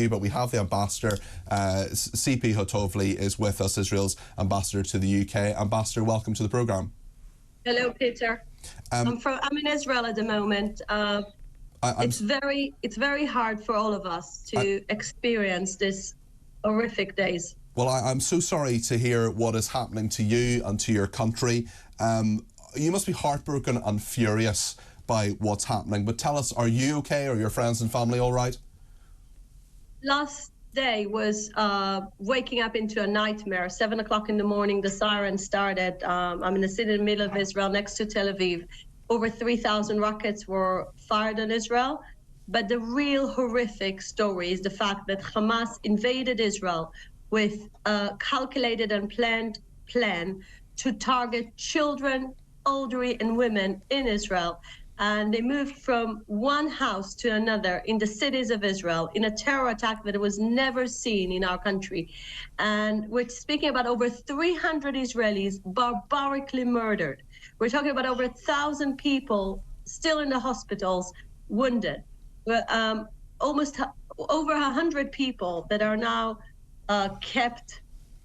but we have the ambassador. Tzipi Hotovely is with us, Israel's ambassador to the UK. Ambassador, welcome to the programme. Hello, Peter. I'm in Israel at the moment. It's very hard for all of us to experience this horrific days. Well, I'm so sorry to hear what is happening to you and to your country. You must be heartbroken and furious by what's happening. But tell us, are you okay? Are your friends and family all right? Last day was waking up into a nightmare. 7 o'clock in the morning, the siren started. I'm in the city in the middle of Israel, next to Tel Aviv. Over 3,000 rockets were fired on Israel. But the real horrific story is the fact that Hamas invaded Israel with a calculated and planned plan to target children, elderly, and women in Israel. And they moved from one house to another in the cities of Israel in a terror attack that was never seen in our country. And we're speaking about over 300 Israelis barbarically murdered. We're talking about over 1,000 people still in the hospitals, wounded. Almost over 100 people that are now kept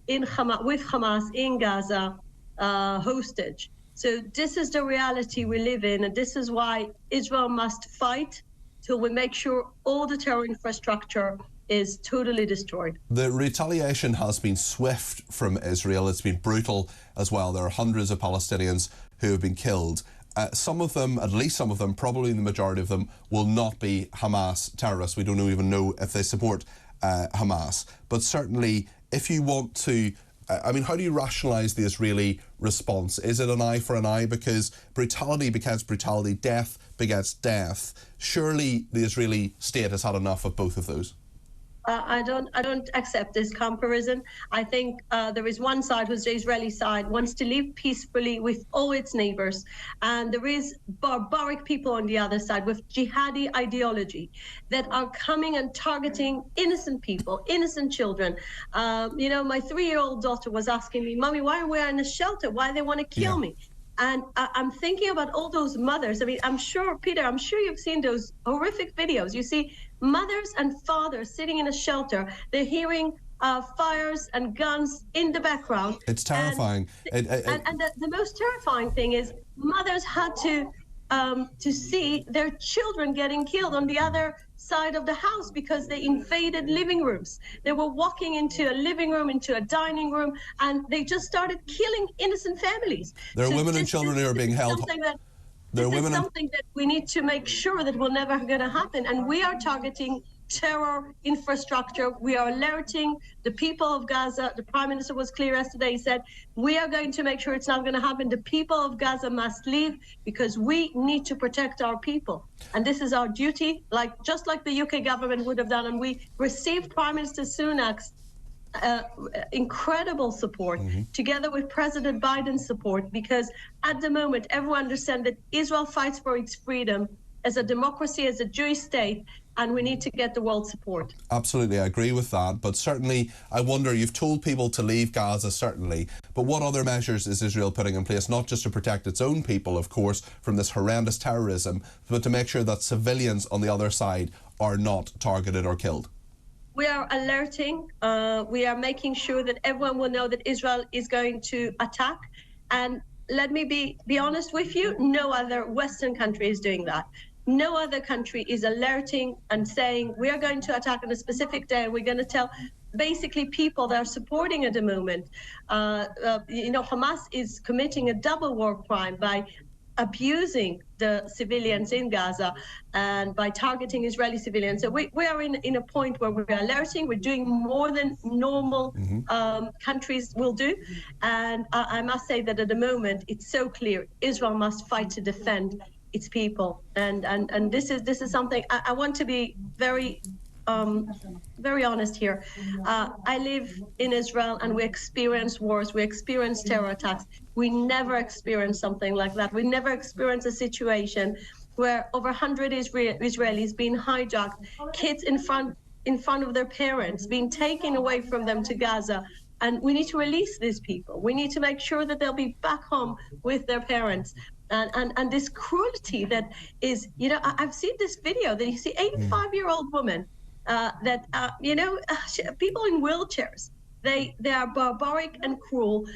in with Hamas in Gaza, hostage. So this is the reality we live in, and this is why Israel must fight till we make sure all the terror infrastructure is totally destroyed. The retaliation has been swift from Israel. It's been brutal as well. There are hundreds of Palestinians who have been killed. Some of them, at least some of them, probably the majority of them, will not be Hamas terrorists. We don't even know if they support Hamas. But certainly, if you want to I mean, how do you rationalise the Israeli response? Is it an eye for an eye? Because brutality begets brutality, death begets death. Surely the Israeli state has had enough of both of those. I don't accept this comparison. I think there is one side, who's the Israeli side, wants to live peacefully with all its neighbors, and there is barbaric people on the other side with jihadi ideology that are coming and targeting innocent people, innocent children. You know, my 3-year-old daughter was asking me, "Mommy, why are we in a shelter? Why do they want to kill me?" And I'm thinking about all those mothers. I mean, I'm sure, Peter, I'm sure you've seen those horrific videos. You see mothers and fathers sitting in a shelter. They're hearing fires and guns in the background. It's terrifying. And the most terrifying thing is mothers had to see their children getting killed on the other side of the house because they invaded living rooms. They were walking into a living room, into a dining room, and they just started killing innocent families. There are women and children who are being held. This is something that we need to make sure that will never going to happen. And we are targeting terror infrastructure. We are alerting the people of Gaza. The Prime Minister was clear yesterday. He said, we are going to make sure it's not going to happen. The people of Gaza must leave because we need to protect our people. And this is our duty, just like the UK government would have done. And we received Prime Minister Sunak's incredible support, together with President Biden's support, because at the moment, everyone understands that Israel fights for its freedom as a democracy, as a Jewish state, and we need to get the world support. Absolutely, I agree with that. But certainly, I wonder, you've told people to leave Gaza, certainly, but what other measures is Israel putting in place, not just to protect its own people, of course, from this horrendous terrorism, but to make sure that civilians on the other side are not targeted or killed? We are alerting. We are making sure that everyone will know that Israel is going to attack. And let me be honest with you, no other Western country is doing that. No other country is alerting and saying we are going to attack on a specific day, and we're going to tell basically people that are supporting at the moment. You know, Hamas is committing a double war crime by abusing the civilians in Gaza and by targeting Israeli civilians. So we are in a point where we're alerting. We're doing more than normal countries will do. And I must say that at the moment, it's so clear Israel must fight to defend its people. And this is something I want to be very honest here. I live in Israel and we experience wars, we experience terror attacks. We never experienced something like that. We never experienced a situation where over 100 Israelis being hijacked, kids in front of their parents, being taken away from them to Gaza. And we need to release these people. We need to make sure that they'll be back home with their parents. And this cruelty that is, you know, I've seen this video that you see 85-year-old woman people in wheelchairs. They are barbaric and cruel.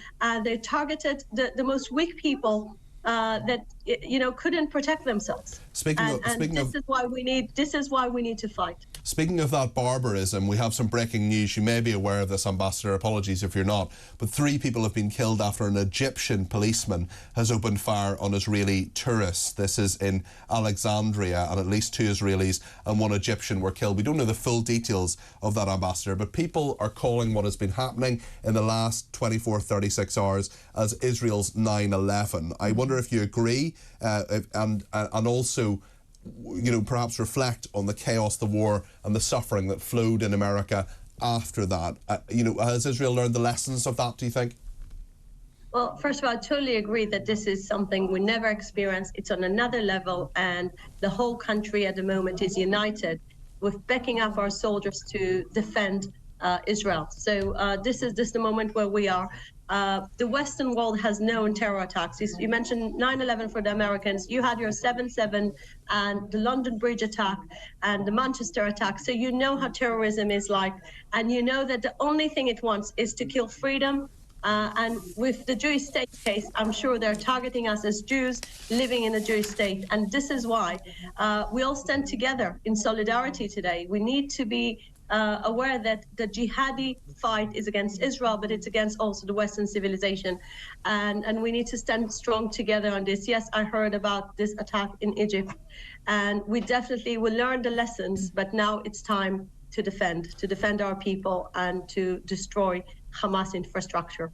They targeted the most weak people that couldn't protect themselves. This is why we need to fight. Speaking of that barbarism, we have some breaking news. You may be aware of this, Ambassador. Apologies if you're not. But 3 people have been killed after an Egyptian policeman has opened fire on Israeli tourists. This is in Alexandria, and at least 2 Israelis and 1 Egyptian were killed. We don't know the full details of that, Ambassador, but people are calling what has been happening in the last 24, 36 hours as Israel's 9/11. I wonder if you agree, and also, perhaps reflect on the chaos, the war and the suffering that flowed in America after that. Has Israel learned the lessons of that, do you think? Well, first of all, I totally agree that this is something we never experienced. It's on another level, and the whole country at the moment is united with backing up our soldiers to defend Israel. So this is the moment where we are. The Western world has known terror attacks. You mentioned 9/11 for the Americans. You had your 7/7 and the London Bridge attack and the Manchester attack. So you know how terrorism is like, and you know that the only thing it wants is to kill freedom. And with the Jewish state case, I'm sure they're targeting us as Jews living in a Jewish state. And this is why we all stand together in solidarity today. We need to be aware that the jihadi fight is against Israel, but it's against also the Western civilization. And we need to stand strong together on this. Yes, I heard about this attack in Egypt, and we definitely will learn the lessons, but now it's time to defend our people and to destroy Hamas infrastructure.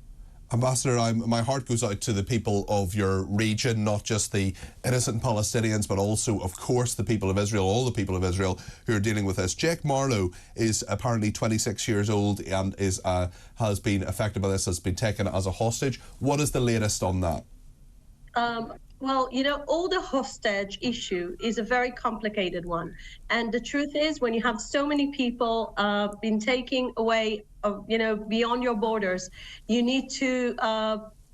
Ambassador, my heart goes out to the people of your region, not just the innocent Palestinians, but also, of course, the people of Israel, all the people of Israel who are dealing with this. Jake Marlowe is apparently 26 years old and has been affected by this, has been taken as a hostage. What is the latest on that? Well, all the hostage issue is a very complicated one. And the truth is, when you have so many people been taken away, beyond your borders, you need to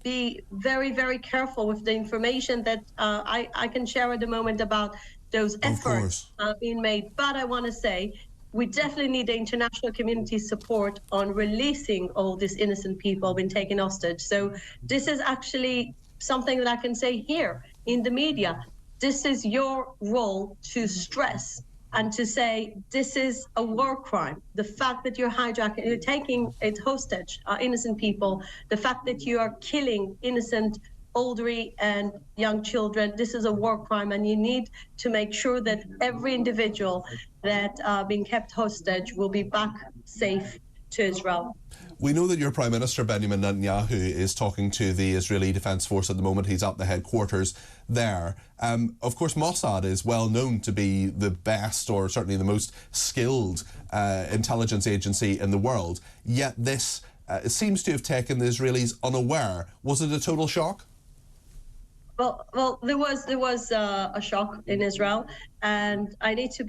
be very, very careful with the information that I can share at the moment about those efforts being made. But I want to say, we definitely need the international community's support on releasing all these innocent people being taken hostage. So this is actually something that I can say here in the media. This is your role to stress and to say this is a war crime. The fact that you're hijacking, you're taking it hostage, innocent people, the fact that you are killing innocent elderly and young children, this is a war crime, and you need to make sure that every individual that being kept hostage will be back safe to Israel. We know that your Prime Minister, Benjamin Netanyahu, is talking to the Israeli Defence Force at the moment. He's at the headquarters there. Of course, Mossad is well known to be the best, or certainly the most skilled intelligence agency in the world. Yet this seems to have taken the Israelis unaware. Was it a total shock? Well, there was a shock in Israel, and I need to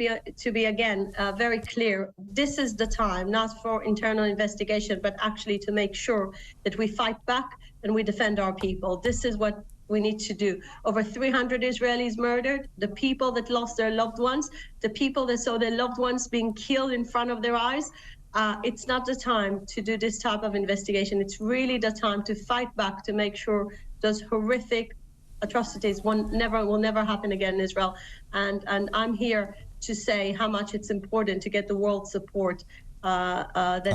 be again very clear. This is the time not for internal investigation, but actually to make sure that we fight back and we defend our people. This is what we need to do. Over 300 Israelis murdered, the people that lost their loved ones, the people that saw their loved ones being killed in front of their eyes. It's not the time to do this type of investigation. It's really the time to fight back, to make sure those horrific atrocities will never happen again in Israel. And I'm here to say how much it's important to get the world support, that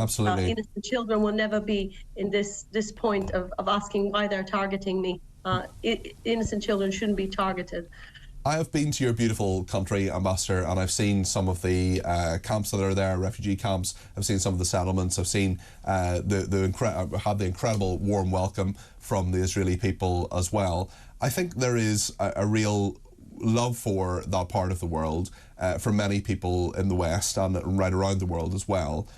innocent children will never be in this point of asking why they're targeting me. Innocent children shouldn't be targeted. I have been to your beautiful country, Ambassador, and I've seen some of the camps that are there, refugee camps. I've seen some of the settlements. I've seen had the incredible warm welcome from the Israeli people as well. I think there is a real love for that part of the world for many people in the West and right around the world as well.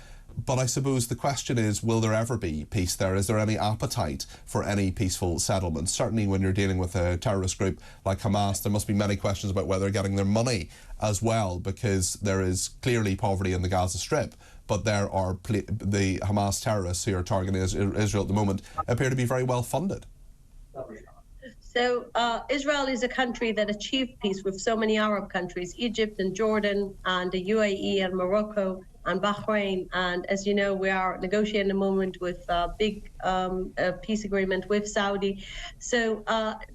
But I suppose the question is, will there ever be peace there? Is there any appetite for any peaceful settlement? Certainly when you're dealing with a terrorist group like Hamas, there must be many questions about whether they're getting their money as well, because there is clearly poverty in the Gaza Strip. But there are the Hamas terrorists who are targeting Israel at the moment appear to be very well funded. So Israel is a country that achieved peace with so many Arab countries, Egypt and Jordan and the UAE and Morocco and Bahrain. And as you know, we are negotiating at the moment with a big peace agreement with Saudi. So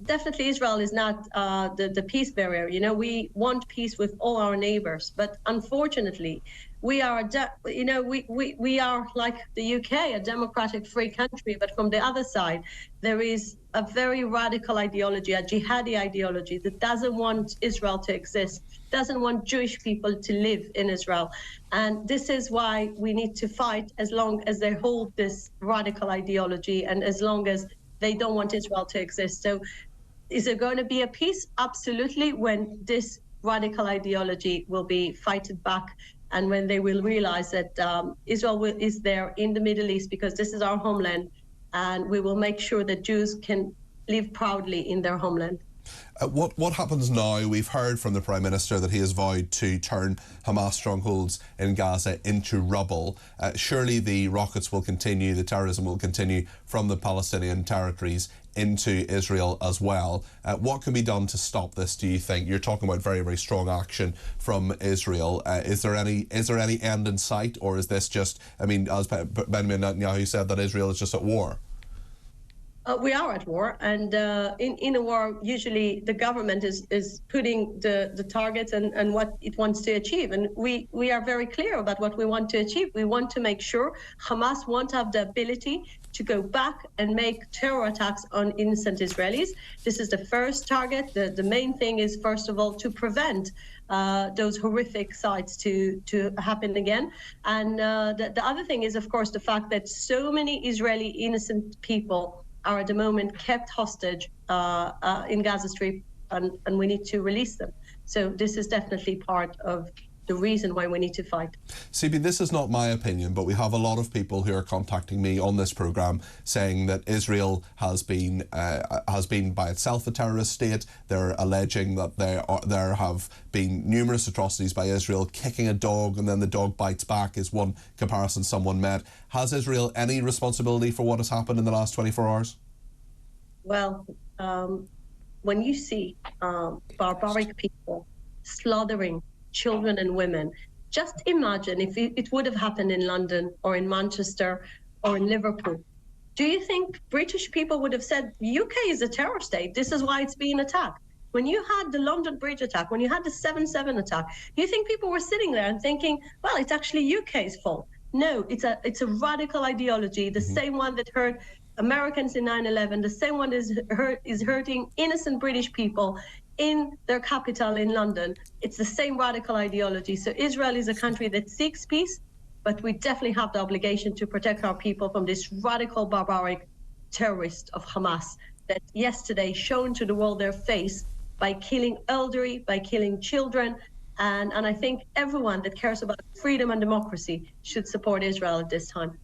definitely Israel is not the peace barrier. You know, we want peace with all our neighbors, but unfortunately, we are, we are like the UK, a democratic free country, but from the other side, there is a very radical ideology, a jihadi ideology that doesn't want Israel to exist, doesn't want Jewish people to live in Israel. And this is why we need to fight as long as they hold this radical ideology and as long as they don't want Israel to exist. So is there going to be a peace? Absolutely, when this radical ideology will be fighted back and when they will realize that Israel is there in the Middle East because this is our homeland, and we will make sure that Jews can live proudly in their homeland. What happens now? We've heard from the Prime Minister that he has vowed to turn Hamas strongholds in Gaza into rubble. Surely the rockets will continue, the terrorism will continue from the Palestinian territories into Israel as well. What can be done to stop this, do you think? You're talking about very, very strong action from Israel. Is there any end in sight, or is this just, I mean, as Benjamin Netanyahu said, that Israel is just at war? We are at war, and in a war, usually the government is putting the targets and what it wants to achieve. And we are very clear about what we want to achieve. We want to make sure Hamas won't have the ability to go back and make terror attacks on innocent Israelis. This is the first target. The main thing is, first of all, to prevent those horrific sites to happen again. And the other thing is, of course, the fact that so many Israeli innocent people are at the moment kept hostage in Gaza Strip, and we need to release them. So this is definitely part of the reason why we need to fight. Tzipi, this is not my opinion, but we have a lot of people who are contacting me on this programme saying that Israel has been by itself a terrorist state. They're alleging that there have been numerous atrocities by Israel. Kicking a dog and then the dog bites back is one comparison someone made. Has Israel any responsibility for what has happened in the last 24 hours? Well, when you see barbaric people slaughtering children and women, just imagine if it would have happened in London or in Manchester or in Liverpool. Do you think British people would have said, UK is a terror state, this is why it's being attacked? When you had the London Bridge attack, when you had the 7/7 attack, do you think people were sitting there and thinking, well, it's actually UK's fault? No, it's a radical ideology, the same one that hurt Americans in 9/11, the same one is hurting innocent British people in their capital in London. It's the same radical ideology. So Israel is a country that seeks peace, but we definitely have the obligation to protect our people from this radical, barbaric terrorist of Hamas that yesterday shown to the world their face by killing elderly, by killing children. And I think everyone that cares about freedom and democracy should support Israel at this time.